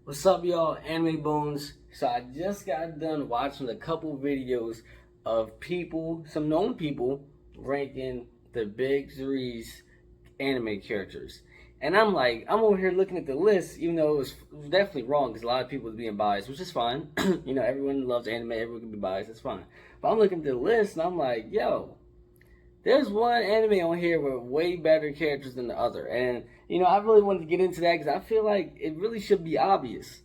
What's up, y'all? Anime Bones. So I just got done watching a couple videos of people, some known people, ranking the big three's anime characters. And I'm over here looking at the list, even though it was definitely wrong because a lot of people was being biased, which is fine. Everyone loves anime, everyone can be biased, it's fine. But I'm looking at the list and I'm like, yo, there's one anime on here with way better characters than the other. And, I really wanted to get into that because I feel like it really should be obvious.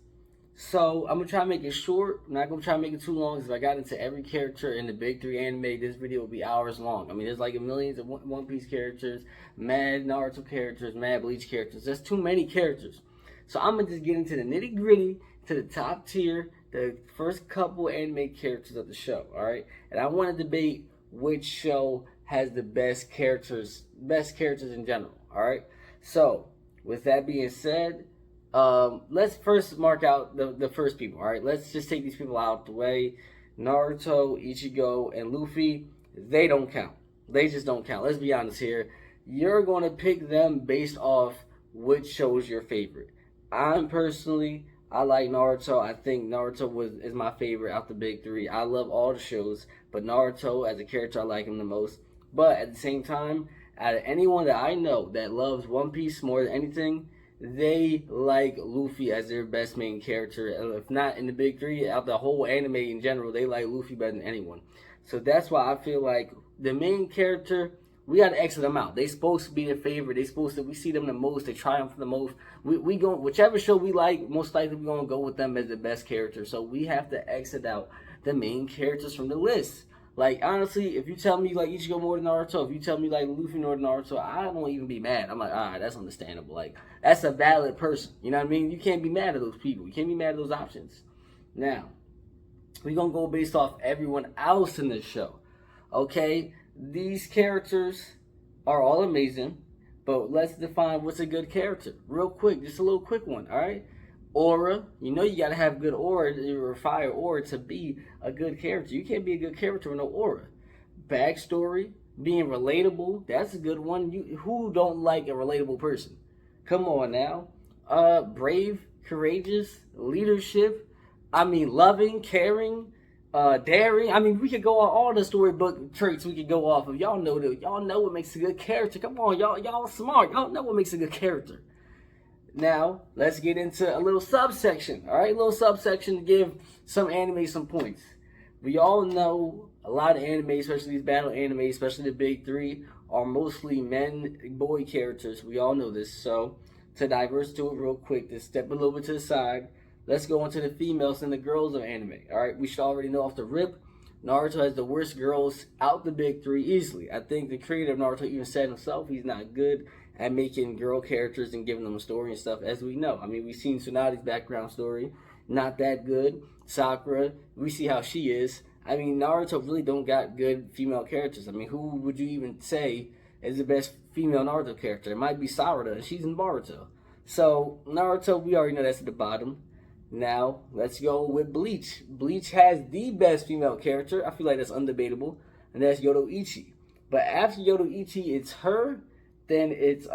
So I'm gonna try to make it short. I'm not gonna try to make it too long because if I got into every character in the big three anime, this video would be hours long. I mean, there's like millions of One Piece characters, mad Naruto characters, mad Bleach characters. There's too many characters. So I'm gonna just get into the nitty gritty, to the top tier, the first couple anime characters of the show. All right, and I want to debate which show has the best characters in general. All right. So with that being said. Let's first mark out the first people. All right, let's just take these people out of the way. Naruto, Ichigo, and Luffy, they don't count. They just don't count. Let's be honest here. You're going to pick them based off which show is your favorite. I like Naruto. I think Naruto is my favorite out the big three. I love all the shows, but Naruto as a character, I like him the most. But at the same time, out of anyone that I know that loves One Piece more than anything, they like Luffy as their best main character. If not in the big three, out the whole anime in general, they like Luffy better than anyone. So that's why I feel like the main character, we gotta exit them out. They supposed to be their favorite. We see them the most. They triumph the most. We go whichever show we like. Most likely we gonna go with them as the best character. So we have to exit out the main characters from the list. Like, honestly, if you tell me you like Ichigo more than Naruto, if you tell me like Luffy more than Naruto, I won't even be mad. I'm like, alright, that's understandable. Like, that's a valid person. You know what I mean? You can't be mad at those people. You can't be mad at those options. Now, we're going to go based off everyone else in this show. Okay? These characters are all amazing, but let's define what's a good character. Real quick, just a little quick one, alright? Aura, you gotta have good aura, or fire aura to be a good character. You can't be a good character with no aura. Backstory, being relatable, that's a good one. Who don't like a relatable person? Come on now. Brave, courageous, leadership. I mean, loving, caring, daring. I mean, we could go on all the storybook traits we could go off of. Y'all know what makes a good character. Come on, y'all smart. Y'all know what makes a good character. Now, let's get into a little subsection, all right? A little subsection to give some anime some points. We all know a lot of anime, especially these battle anime, especially the big three, are mostly boy characters. We all know this. So, to diverse to it real quick, to step a little bit to the side, let's go into the females and the girls of anime, all right? We should already know off the rip, Naruto has the worst girls out the big three easily. I think the creator of Naruto even said himself he's not good at making girl characters and giving them a story and stuff, as we know. I mean, we've seen Tsunade's background story, not that good. Sakura, we see how she is. I mean, Naruto really don't got good female characters. I mean, who would you even say is the best female Naruto character? It might be Sarada, and she's in Boruto. So, Naruto, we already know that's at the bottom. Now, let's go with Bleach. Bleach has the best female character. I feel like that's undebatable, and that's Yoruichi. But after Yoruichi, it's her. Then it's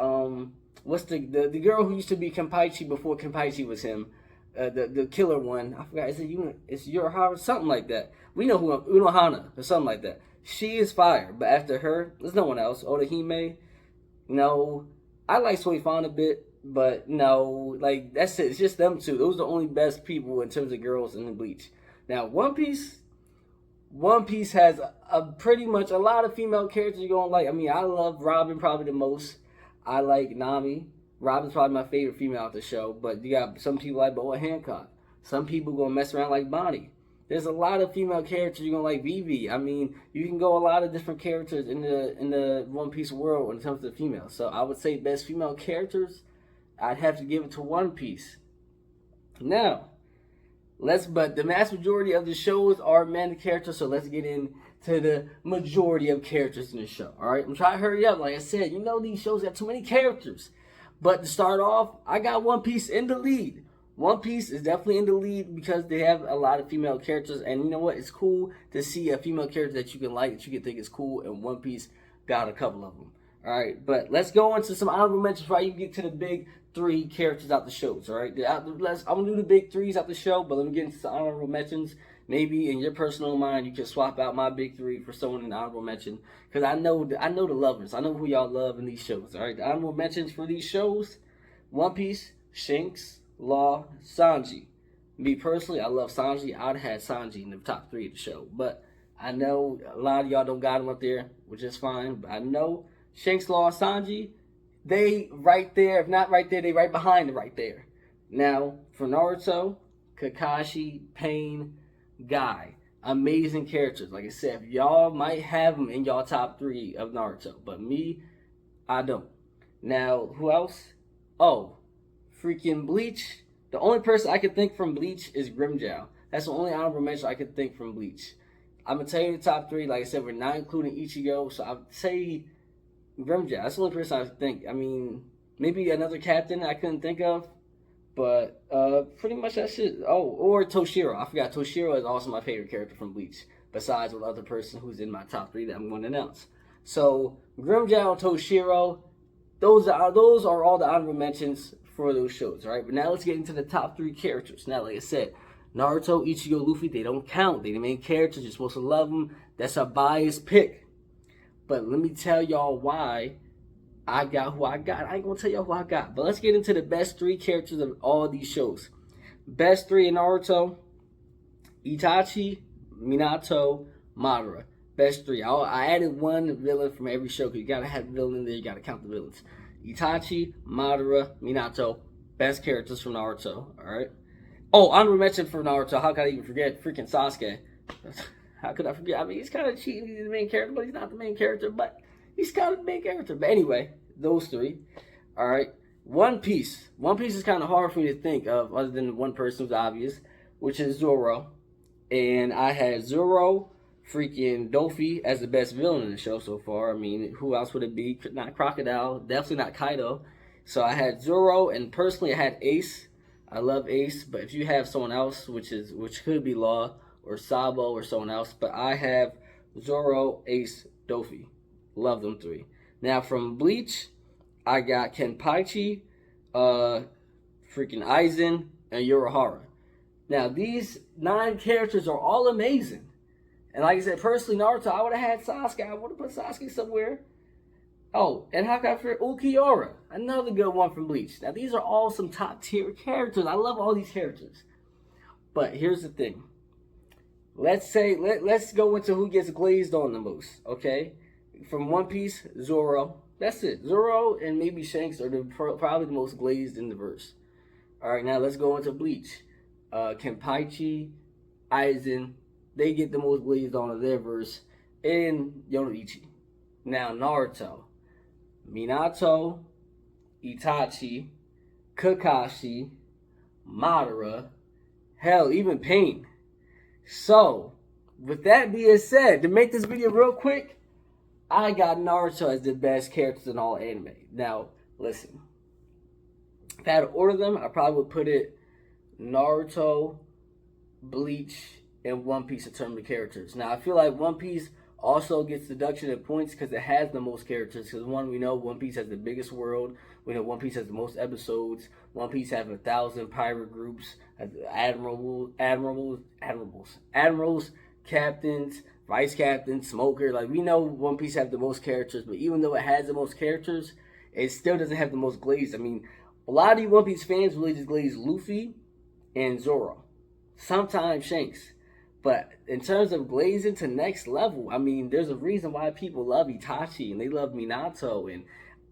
what's the girl who used to be Kenpaichi before Kenpaichi was him, the killer one. I forgot. It's Yorihara, something like that. We know who Unohana or something like that. She is fire, but after her, there's no one else. Orihime, no. I like Soifan a bit, but no. Like that's it. It's just them two. Those are the only best people in terms of girls in the Bleach. Now One Piece has pretty much a lot of female characters you're gonna like. I mean, I love Robin probably the most. I like Nami. Robin's probably my favorite female out the show. But you got some people like Boa Hancock. Some people gonna mess around like Bonnie. There's a lot of female characters you're gonna like. Vivi. I mean, you can go a lot of different characters in the One Piece world when it comes to females. So I would say best female characters, I'd have to give it to One Piece. Now. But the vast majority of the shows are men characters, so let's get into the majority of characters in the show. All right, I'm trying to hurry up. Like I said, these shows have too many characters. But to start off, I got One Piece in the lead. One Piece is definitely in the lead because they have a lot of female characters, and you know what? It's cool to see a female character that you can like, that you can think is cool, and One Piece got a couple of them. All right, but let's go into some honorable mentions before you get to the big 3 characters out the shows, all right? I'm gonna do the big 3s out the show, but let me get into some honorable mentions. Maybe in your personal mind, you can swap out my big 3 for someone in the honorable mention, because I know the lovers. I know who y'all love in these shows, all right? The honorable mentions for these shows: One Piece, Shanks, Law, Sanji. Me personally, I love Sanji. I'd have had Sanji in the top 3 of the show, but I know a lot of y'all don't got him up there, which is fine. But I know Shanks, Law, Sanji, they right there. If not right there, they right behind it right there. Now, for Naruto, Kakashi, Pain, Guy. Amazing characters. Like I said, y'all might have them in y'all top 3 of Naruto. But me, I don't. Now, who else? Oh, freaking Bleach. The only person I could think from Bleach is Grimmjow. That's the only honorable mention I could think from Bleach. I'm going to tell you the top 3. Like I said, we're not including Ichigo. So I would say Grimmjow. That's the only person I think. I mean, maybe another captain I couldn't think of. But pretty much that's it. Oh, or Toshiro. I forgot. Toshiro is also my favorite character from Bleach. Besides one other person who's in my top 3 that I'm going to announce. So, Grimmjow, Toshiro, those are all the honorable mentions for those shows, all right? But now let's get into the top 3 characters. Now, like I said, Naruto, Ichigo, Luffy, they don't count. They're the main characters. You're supposed to love them. That's a biased pick. But let me tell y'all why I got who I got. I ain't gonna tell y'all who I got. But let's get into the best 3 characters of all these shows. Best 3 in Naruto: Itachi, Minato, Madara. Best 3. I added one villain from every show, because you gotta have a villain in there. You gotta count the villains. Itachi, Madara, Minato. Best characters from Naruto. Alright. Oh, honorable mention for Naruto. How could I even forget freaking Sasuke? How could I forget? I mean, he's kind of cheating. He's the main character, but he's not the main character. But he's kind of the main character. But anyway, those 3. Alright. One Piece. One Piece is kind of hard for me to think of, other than one person who's obvious, which is Zoro. And I had Zoro, freaking Dofi as the best villain in the show so far. I mean, who else would it be? Not Crocodile. Definitely not Kaido. So I had Zoro, and personally I had Ace. I love Ace, but if you have someone else, which could be Law or Sabo or someone else, but I have Zoro, Ace, Dofi. Love them 3. Now from Bleach, I got Kenpachi, freaking Aizen, and Urahara. Now these 9 characters are all amazing. And like I said, personally, Naruto, I would have had Sasuke. I would have put Sasuke somewhere. Oh, and how can I forget Ulquiorra? Another good one from Bleach. Now these are all some top tier characters. I love all these characters. But here's the thing. Let's go into who gets glazed on the most, okay? From One Piece, Zoro. That's it. Zoro and maybe Shanks are probably the most glazed in the verse. Alright, now let's go into Bleach. Kenpachi, Aizen, they get the most glazed on of their verse, and Yoruichi. Now Naruto, Minato, Itachi, Kakashi, Madara, hell, even Pain. So, with that being said, to make this video real quick, I got Naruto as the best characters in all anime. Now, listen. If I had to order them, I probably would put it Naruto, Bleach, and One Piece in terms of characters. Now, I feel like One Piece also gets deduction of points because it has the most characters. Because one, we know One Piece has the biggest world. We know One Piece has the most episodes. One Piece has 1,000 pirate groups, admirals, captains, vice captains, smoker. Like, we know One Piece have the most characters, but even though it has the most characters, it still doesn't have the most glaze. I mean, a lot of you One Piece fans really just glaze Luffy and Zoro. Sometimes Shanks. But in terms of glazing to next level, I mean, there's a reason why people love Itachi and they love Minato and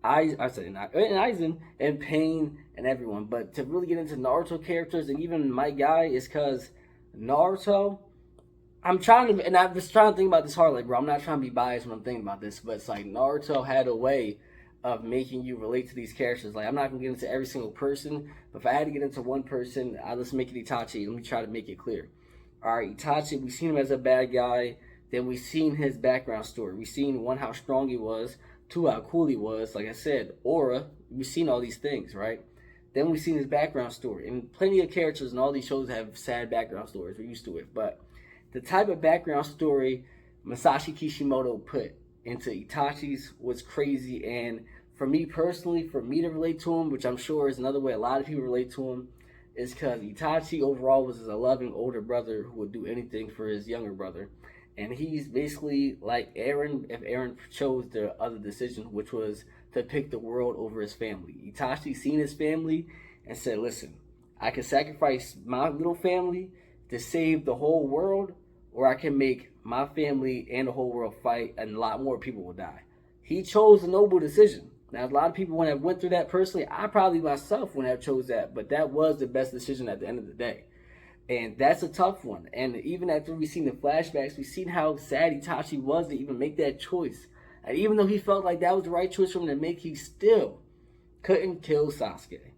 Aizen and Pain and everyone. But to really get into Naruto characters and even my guy is because Naruto, I was trying to think about this hard, like, bro, I'm not trying to be biased when I'm thinking about this, but it's like Naruto had a way of making you relate to these characters. Like, I'm not going to get into every single person, but if I had to get into one person, let's make it Itachi. Let me try to make it clear. Alright, Itachi, we've seen him as a bad guy. Then we've seen his background story. We've seen, 1, how strong he was. 2, how cool he was. Like I said, aura. We've seen all these things, right? Then we've seen his background story. And plenty of characters in all these shows have sad background stories. We're used to it. But the type of background story Masashi Kishimoto put into Itachi's was crazy. And for me personally, for me to relate to him, which I'm sure is another way a lot of people relate to him, is because Itachi overall was a loving older brother who would do anything for his younger brother. And he's basically like Eren if Eren chose the other decision, which was to pick the world over his family. Itachi seen his family and said, listen, I can sacrifice my little family to save the whole world, or I can make my family and the whole world fight and a lot more people will die. He chose a noble decision. Now, a lot of people when I went through that personally, I probably myself wouldn't have chose that, but that was the best decision at the end of the day. And that's a tough one. And even after we've seen the flashbacks, we've seen how sad Itachi was to even make that choice. And even though he felt like that was the right choice for him to make, he still couldn't kill Sasuke.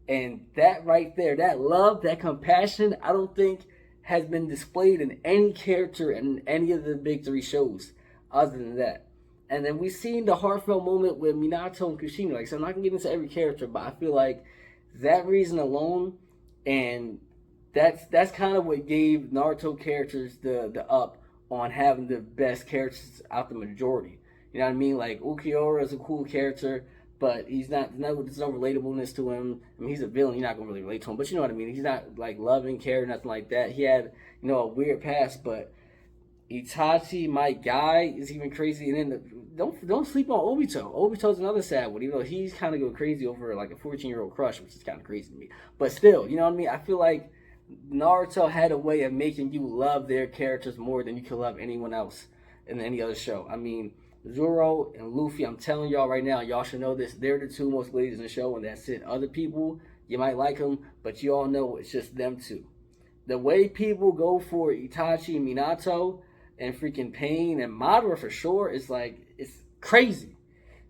And that right there, that love, that compassion, I don't think has been displayed in any character in any of the big three shows other than that. And then we've seen the heartfelt moment with Minato and Kushina. Like, so I'm not going to get into every character, but I feel like that reason alone, and that's kind of what gave Naruto characters the up on having the best characters out the majority. You know what I mean? Like, Ulquiorra is a cool character, but there's no relatableness to him. I mean, he's a villain. You're not going to really relate to him, but you know what I mean? He's not, like, loving, caring, nothing like that. He had, a weird past, but Itachi, my guy, is even crazy. And then don't sleep on Obito. Obito's another sad one, even though he's kind of going crazy over, like, a 14-year-old crush, which is kind of crazy to me. But still, you know what I mean? I feel like Naruto had a way of making you love their characters more than you could love anyone else in any other show. I mean, Zoro and Luffy, I'm telling y'all right now, y'all should know this. They're the two most ladies in the show, and that's it. Other people, you might like them, but you all know it's just them two. The way people go for Itachi and Minato and freaking Pain and Madara for sure is like, it's crazy.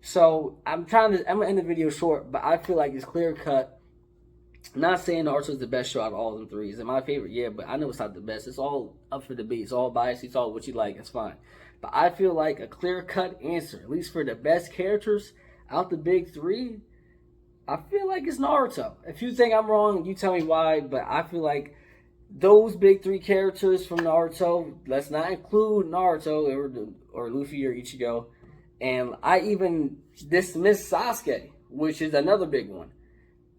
So I'm going to end the video short, but I feel like it's clear cut. I'm not saying Naruto is the best show out of all of them three. Is it my favorite? Yeah, but I know it's not the best. It's all up for debate. It's all biased. It's all what you like. It's fine. But I feel like a clear-cut answer, at least for the best characters out the big three, I feel like it's Naruto. If you think I'm wrong, you tell me why, but I feel like those big three characters from Naruto, let's not include Naruto or Luffy or Ichigo, and I even dismiss Sasuke, which is another big one.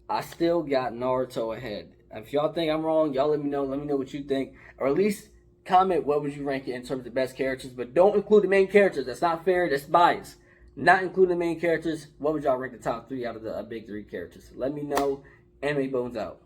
I still got Naruto ahead. If y'all think I'm wrong, y'all let me know. Let me know what you think. Or at least comment what would you rank it in terms of the best characters. But don't include the main characters. That's not fair. That's bias. Not including the main characters. What would y'all rank the top three out of the big three characters? Let me know. Anime Bones out.